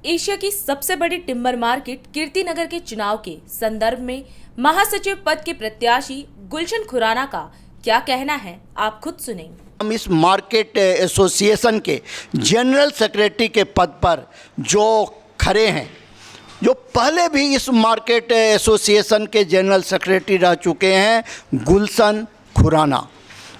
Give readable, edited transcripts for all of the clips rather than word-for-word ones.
Asia की सबसे बड़ी टिम्बर मार्केट कीर्तिनगर के चुनाव के संदर्भ में महासचिव पद के प्रत्याशी गुलशन खुराना का क्या कहना है, आप खुद सुनें। हम इस मार्केट एसोसिएशन के जनरल सेक्रेटरी के पद पर जो खड़े हैं, जो पहले भी इस मार्केट एसोसिएशन के जनरल सेक्रेटरी रह चुके हैं, गुलशन खुराना।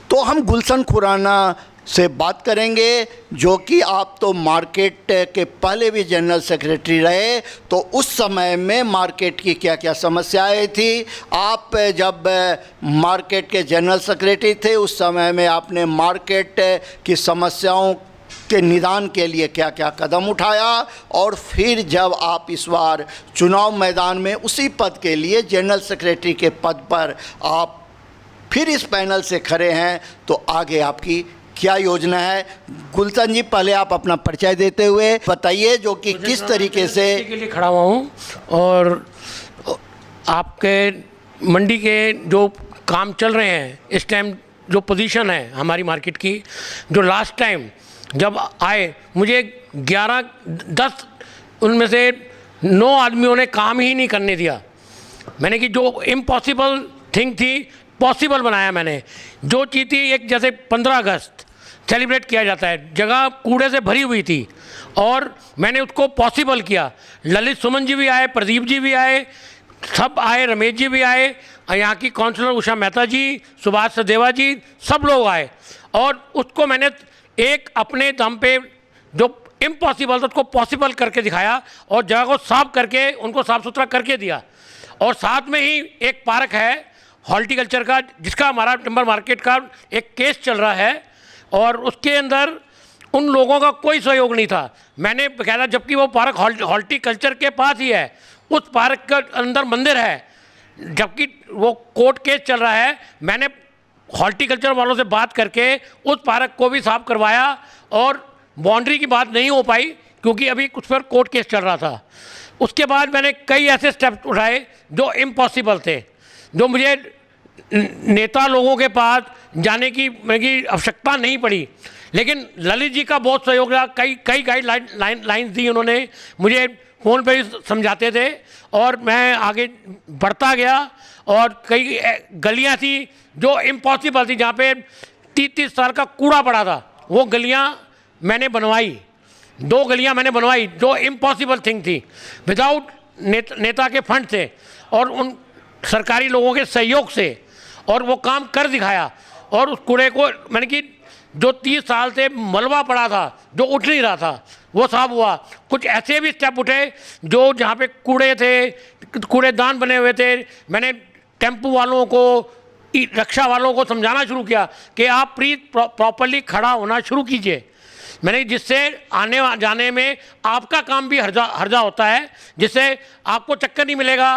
तो हम गुलशन खुराना से बात करेंगे, जो कि आप तो मार्केट के पहले भी जनरल सेक्रेटरी रहे, तो उस समय में मार्केट की क्या क्या समस्याएं थी। आप जब मार्केट के जनरल सेक्रेटरी थे, उस समय में आपने मार्केट की समस्याओं के निदान के लिए क्या क्या कदम उठाया, और फिर जब आप इस बार चुनाव मैदान में उसी पद के लिए जनरल सेक्रेटरी के पद पर आप फिर इस पैनल से खड़े हैं, तो आगे आपकी क्या योजना है। गुलशन जी, पहले आप अपना परिचय देते हुए बताइए, जो कि किस तरीके से के लिए खड़ा हुआ हूँ, और आपके मंडी के जो काम चल रहे हैं इस टाइम, जो पोजीशन है हमारी मार्केट की, जो लास्ट टाइम जब आए मुझे 11-10 उनमें से 9 आदमियों ने काम ही नहीं करने दिया। मैंने कि जो इम्पॉसिबल थिंग थी पॉसिबल बनाया मैंने। जो चीज़ थी, एक जैसे 15 अगस्त सेलिब्रेट किया जाता है, जगह कूड़े से भरी हुई थी और मैंने उसको पॉसिबल किया। ललित सुमन जी भी आए, प्रदीप जी भी आए, सब आए, रमेश जी भी आए, यहाँ की काउंसलर उषा मेहता जी, सुभाष सदेवा जी, सब लोग आए, और उसको मैंने एक अपने दम पे जो इम्पॉसिबल था उसको पॉसिबल करके दिखाया, और जगह को साफ करके उनको साफ़ सुथरा करके दिया। और साथ में ही एक पार्क है हॉर्टिकल्चर का, जिसका हमारा टिम्बर मार्केट का एक केस चल रहा है, और उसके अंदर उन लोगों का कोई सहयोग नहीं था। मैंने बकायदा, जबकि वो पार्क हॉर्टिकल्चर के पास ही है, उस पार्क के अंदर मंदिर है, जबकि वो कोर्ट केस चल रहा है, मैंने हॉर्टिकल्चर वालों से बात करके उस पार्क को भी साफ करवाया, और बाउंड्री की बात नहीं हो पाई क्योंकि अभी कुछ पर कोर्ट केस चल रहा था। उसके बाद मैंने कई ऐसे स्टेप्स उठाए जो इम्पॉसिबल थे, जो मुझे नेता लोगों के पास जाने की मेरी आवश्यकता नहीं पड़ी, लेकिन ललित जी का बहुत सहयोग रहा। कई गाइडलाइंस दी उन्होंने मुझे, फ़ोन पे ही समझाते थे, और मैं आगे बढ़ता गया। और कई गलियां थी जो इम्पॉसिबल थी, जहाँ पे 30-30 साल का कूड़ा पड़ा था, वो गलियां मैंने बनवाई। 2 गलियां मैंने बनवाई जो इम्पॉसिबल थिंग थी, विदाउट नेता के फंड से और उन सरकारी लोगों के सहयोग से, और वो काम कर दिखाया। और उस कूड़े को मैंने कि जो 30 साल से मलबा पड़ा था, जो उठ नहीं रहा था, वो साफ हुआ। कुछ ऐसे भी स्टेप उठे जो जहाँ पे कूड़े थे, कूड़ेदान बने हुए थे, मैंने टेम्पू वालों को, रिक्शा वालों को समझाना शुरू किया कि आप प्लीज़ प्रॉपरली खड़ा होना शुरू कीजिए। मैंने, जिससे आने जाने में आपका काम भी हर्जा होता है, जिससे आपको चक्कर नहीं मिलेगा,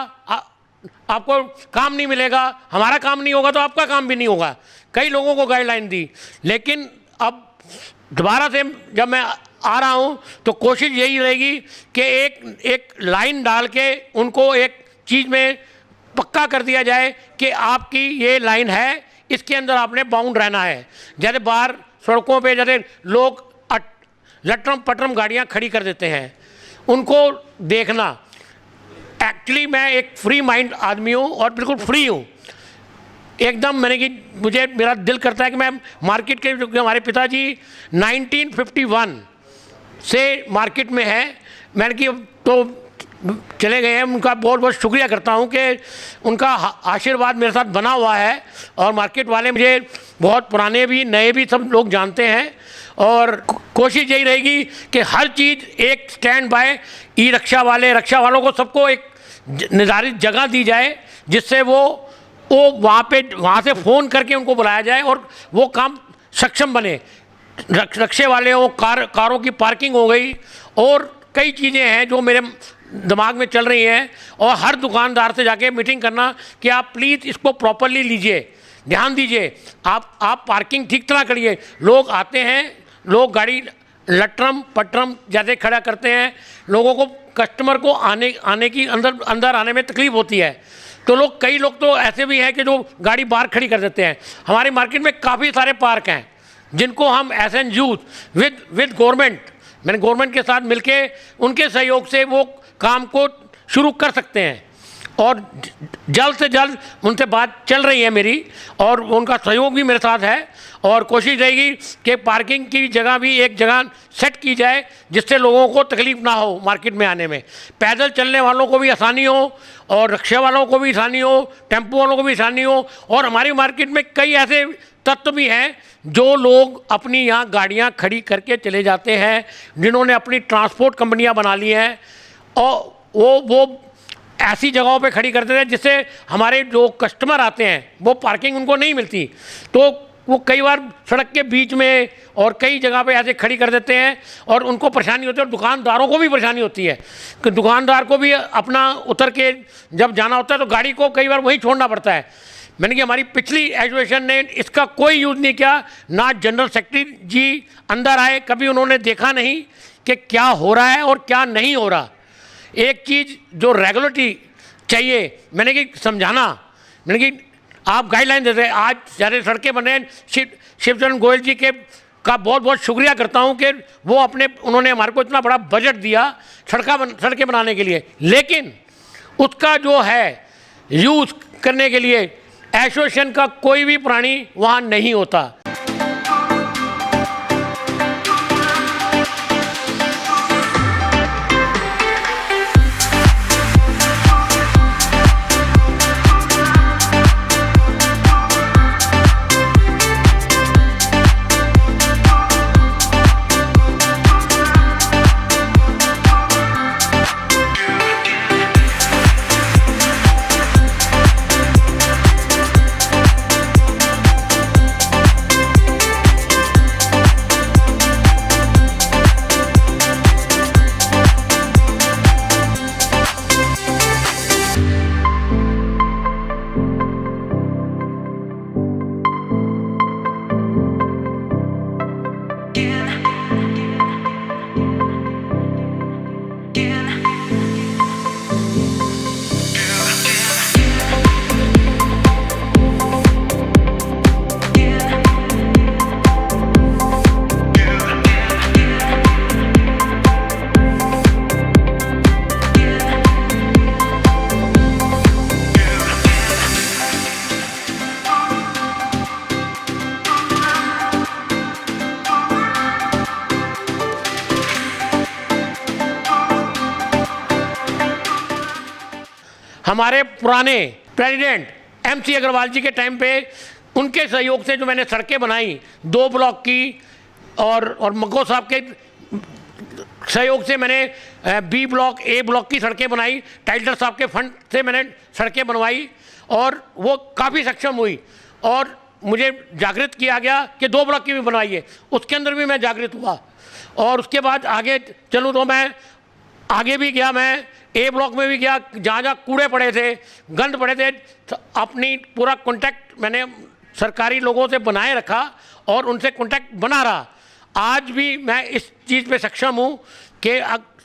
आपको काम नहीं मिलेगा, हमारा काम नहीं होगा तो आपका काम भी नहीं होगा। कई लोगों को गाइडलाइन दी, लेकिन अब दोबारा से जब मैं आ रहा हूं तो कोशिश यही रहेगी कि एक लाइन डाल के उनको एक चीज़ में पक्का कर दिया जाए कि आपकी ये लाइन है, इसके अंदर आपने बाउंड रहना है। जैसे बाहर सड़कों पे जैसे लोग लटरम पटरम गाड़ियाँ खड़ी कर देते हैं, उनको देखना। एक्चुअली मैं एक फ्री माइंड आदमी हूँ और बिल्कुल फ्री हूँ एकदम। मैंने कि मुझे, मेरा दिल करता है कि मैं मार्केट के, जो हमारे पिताजी 1951 से मार्केट में है, मैंने कि तो चले गए हैं, उनका बहुत बहुत शुक्रिया करता हूँ कि उनका आशीर्वाद मेरे साथ बना हुआ है। और मार्केट वाले मुझे बहुत पुराने भी नए भी सब लोग जानते हैं, और कोशिश यही रहेगी कि हर चीज़ एक स्टैंड बाय ई रिक्शा वालों को सबको एक निर्धारित जगह दी जाए, जिससे वो वहाँ से फ़ोन करके उनको बुलाया जाए और वो काम सक्षम बने। रिक्शे वाले हो, कारों की पार्किंग हो गई, और कई चीज़ें हैं जो मेरे दिमाग में चल रही हैं। और हर दुकानदार से जाके मीटिंग करना कि आप प्लीज़ इसको प्रॉपरली लीजिए, ध्यान दीजिए, आप पार्किंग ठीक तरह करिए। लोग आते हैं, लोग गाड़ी लटरम पटरम जैसे खड़ा करते हैं, लोगों को, कस्टमर को आने की अंदर आने में तकलीफ़ होती है। तो कई लोग तो ऐसे भी हैं कि जो गाड़ी बाहर खड़ी कर देते हैं। हमारी मार्केट में काफ़ी सारे पार्क हैं जिनको हम as an youth with government मैंने गवर्नमेंट के साथ मिलके उनके सहयोग से वो काम को शुरू कर सकते हैं और जल्द से जल्द उनसे बात चल रही है मेरी और उनका सहयोग भी मेरे साथ है और कोशिश रहेगी कि पार्किंग की जगह भी एक जगह सेट की जाए जिससे लोगों को तकलीफ ना हो मार्केट में आने में, पैदल चलने वालों को भी आसानी हो और रिक्शा वालों को भी आसानी हो, टेम्पो वालों को भी आसानी हो। और हमारी मार्केट में कई ऐसे तत्व भी हैं जो लोग अपनी यहाँ गाड़ियाँ खड़ी करके चले जाते हैं, जिन्होंने अपनी ट्रांसपोर्ट कंपनियाँ बना ली हैं और वो ऐसी जगहों पे खड़ी करते हैं जिससे हमारे जो कस्टमर आते हैं वो पार्किंग उनको नहीं मिलती, तो वो कई बार सड़क के बीच में और कई जगह पे ऐसे खड़ी कर देते हैं और उनको परेशानी होती है और दुकानदारों को भी परेशानी होती है कि दुकानदार को भी अपना उतर के जब जाना होता है तो गाड़ी को कई बार वहीं छोड़ना पड़ता है। मैंने कि हमारी पिछली एसोसिएशन ने इसका कोई यूज़ नहीं किया, ना जनरल सेक्रेटरी जी अंदर आए, कभी उन्होंने देखा नहीं कि क्या हो रहा है और क्या नहीं हो रहा। एक चीज़ जो रेगुलेटरी चाहिए, मैंने कि समझाना, मैंने कि आप गाइडलाइन देते हैं, आज सारे सड़कें बने हैं, शिवचरण गोयल जी के का बहुत बहुत शुक्रिया करता हूं कि वो उन्होंने हमारे को इतना बड़ा बजट दिया सड़कें बनाने के लिए, लेकिन उसका जो है यूज़ करने के लिए एसोसिएशन का कोई भी प्राणी वहाँ नहीं होता। हमारे पुराने प्रेसिडेंट MC अग्रवाल जी के टाइम पे उनके सहयोग से जो मैंने सड़कें बनाई 2 ब्लॉक की और मग्गो साहब के सहयोग से मैंने B ब्लॉक A ब्लॉक की सड़कें बनाई, टाइलर साहब के फंड से मैंने सड़कें बनवाई और वो काफ़ी सक्षम हुई और मुझे जागृत किया गया कि 2 ब्लॉक की भी बनवाइए, उसके अंदर भी मैं जागृत हुआ। और उसके बाद आगे चलूँ तो मैं आगे भी गया, मैं A ब्लॉक में भी गया, जहाँ जहाँ कूड़े पड़े थे, गंद पड़े थे, तो अपनी पूरा कांटेक्ट मैंने सरकारी लोगों से बनाए रखा और उनसे कांटेक्ट बना रहा। आज भी मैं इस चीज़ पे सक्षम हूँ कि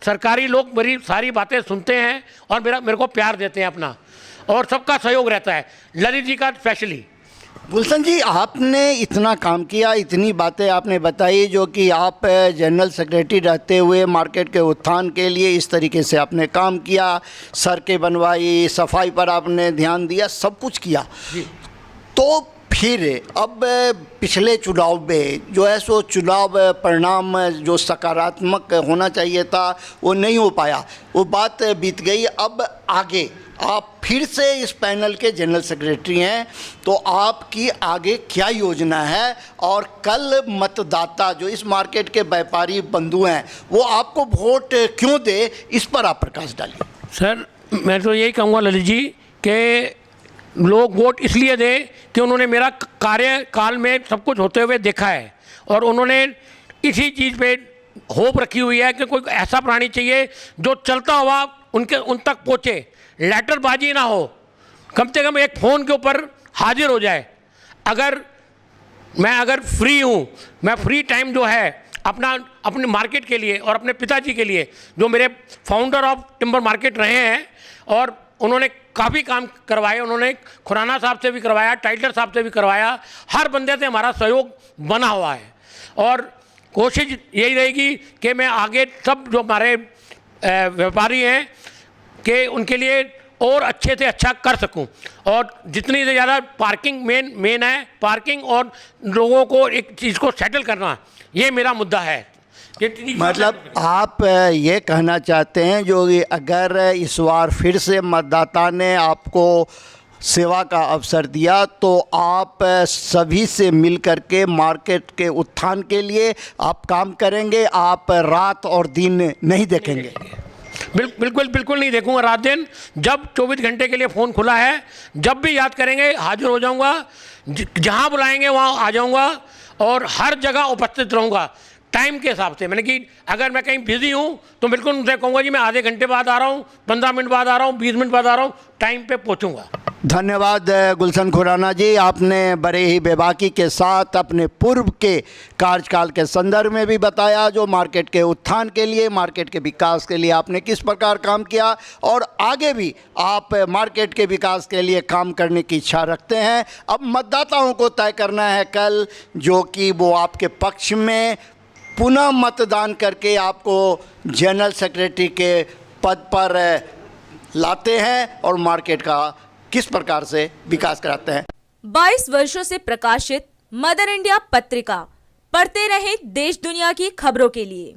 सरकारी लोग मेरी सारी बातें सुनते हैं और मेरे को प्यार देते हैं अपना, और सबका सहयोग रहता है, ललित जी का स्पेशली। गुलशन जी, आपने इतना काम किया, इतनी बातें आपने बताई, जो कि आप जनरल सेक्रेटरी रहते हुए मार्केट के उत्थान के लिए इस तरीके से आपने काम किया, सड़कें बनवाई, सफाई पर आपने ध्यान दिया, सब कुछ किया। तो फिर अब पिछले चुनाव में जो है सो चुनाव परिणाम जो सकारात्मक होना चाहिए था वो नहीं हो पाया, वो बात बीत गई। अब आगे आप फिर से इस पैनल के जनरल सेक्रेटरी हैं, तो आपकी आगे क्या योजना है और कल मतदाता जो इस मार्केट के व्यापारी बंधु हैं वो आपको वोट क्यों दे, इस पर आप प्रकाश डालिए। सर, मैं तो यही कहूँगा ललित जी कि लोग वोट इसलिए दें कि उन्होंने मेरा कार्यकाल में सब कुछ होते हुए देखा है और उन्होंने इसी चीज़ पे होप रखी हुई है कि कोई ऐसा प्राणी चाहिए जो चलता हुआ उन तक पहुँचे, लेटरबाजी ना हो, कम से कम एक फ़ोन के ऊपर हाजिर हो जाए। अगर फ्री हूँ, मैं फ्री टाइम जो है अपने मार्केट के लिए और अपने पिताजी के लिए, जो मेरे फाउंडर ऑफ टिम्बर मार्केट रहे हैं और उन्होंने काफ़ी काम करवाए, उन्होंने खुराना साहब से भी करवाया, टाइलर साहब से भी करवाया, हर बंदे से हमारा सहयोग बना हुआ है और कोशिश यही रहेगी कि मैं आगे सब जो हमारे व्यापारी हैं कि उनके लिए और अच्छे से अच्छा कर सकूं, और जितनी से ज़्यादा पार्किंग मेन है, पार्किंग और लोगों को एक चीज़ को सेटल करना, ये मेरा मुद्दा है। मतलब आप ये कहना चाहते हैं जो कि अगर इस बार फिर से मतदाता ने आपको सेवा का अवसर दिया तो आप सभी से मिल करके मार्केट के उत्थान के लिए आप काम करेंगे, आप रात और दिन नहीं देखेंगे? बिल्कुल नहीं देखूंगा रात दिन। जब 24 घंटे के लिए फ़ोन खुला है, जब भी याद करेंगे हाजिर हो जाऊंगा, जहां बुलाएंगे वहां आ जाऊंगा और हर जगह उपस्थित रहूंगा टाइम के हिसाब से। मैंने कि अगर मैं कहीं बिजी हूँ तो बिल्कुल उनसे कहूँगा जी मैं आधे घंटे बाद आ रहा हूँ, 15 मिनट बाद आ रहा हूँ, 20 मिनट बाद आ रहा हूँ, टाइम पे पहुँचूंगा। धन्यवाद गुलशन खुराना जी, आपने बड़े ही बेबाकी के साथ अपने पूर्व के कार्यकाल के संदर्भ में भी बताया जो मार्केट के उत्थान के लिए, मार्केट के विकास के लिए आपने किस प्रकार काम किया और आगे भी आप मार्केट के विकास के लिए काम करने की इच्छा रखते हैं। अब मतदाताओं को तय करना है कल जो कि वो आपके पक्ष में पुनः मतदान करके आपको जनरल सेक्रेटरी के पद पर लाते हैं और मार्केट का किस प्रकार से विकास कराते हैं। 22 वर्षों से प्रकाशित मदर इंडिया पत्रिका, पढ़ते रहे देश दुनिया की खबरों के लिए।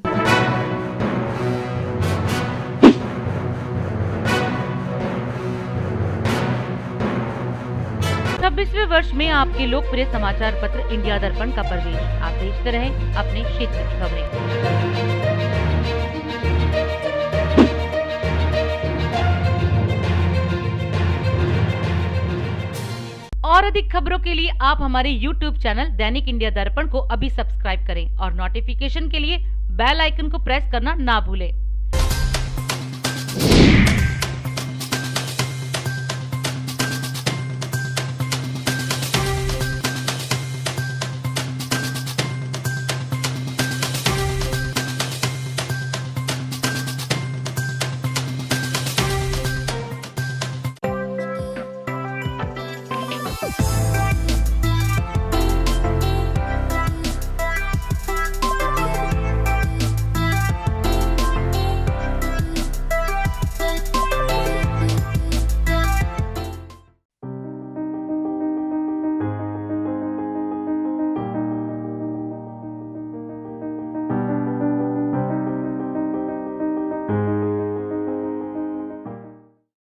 26वें वर्ष में आपके लोकप्रिय समाचार पत्र इंडिया दर्पण का प्रवेश। आप देखते रहे अपने क्षेत्र की खबरें। और अधिक खबरों के लिए आप हमारे YouTube चैनल दैनिक इंडिया दर्पण को अभी सब्सक्राइब करें और नोटिफिकेशन के लिए बेल आइकन को प्रेस करना ना भूलें।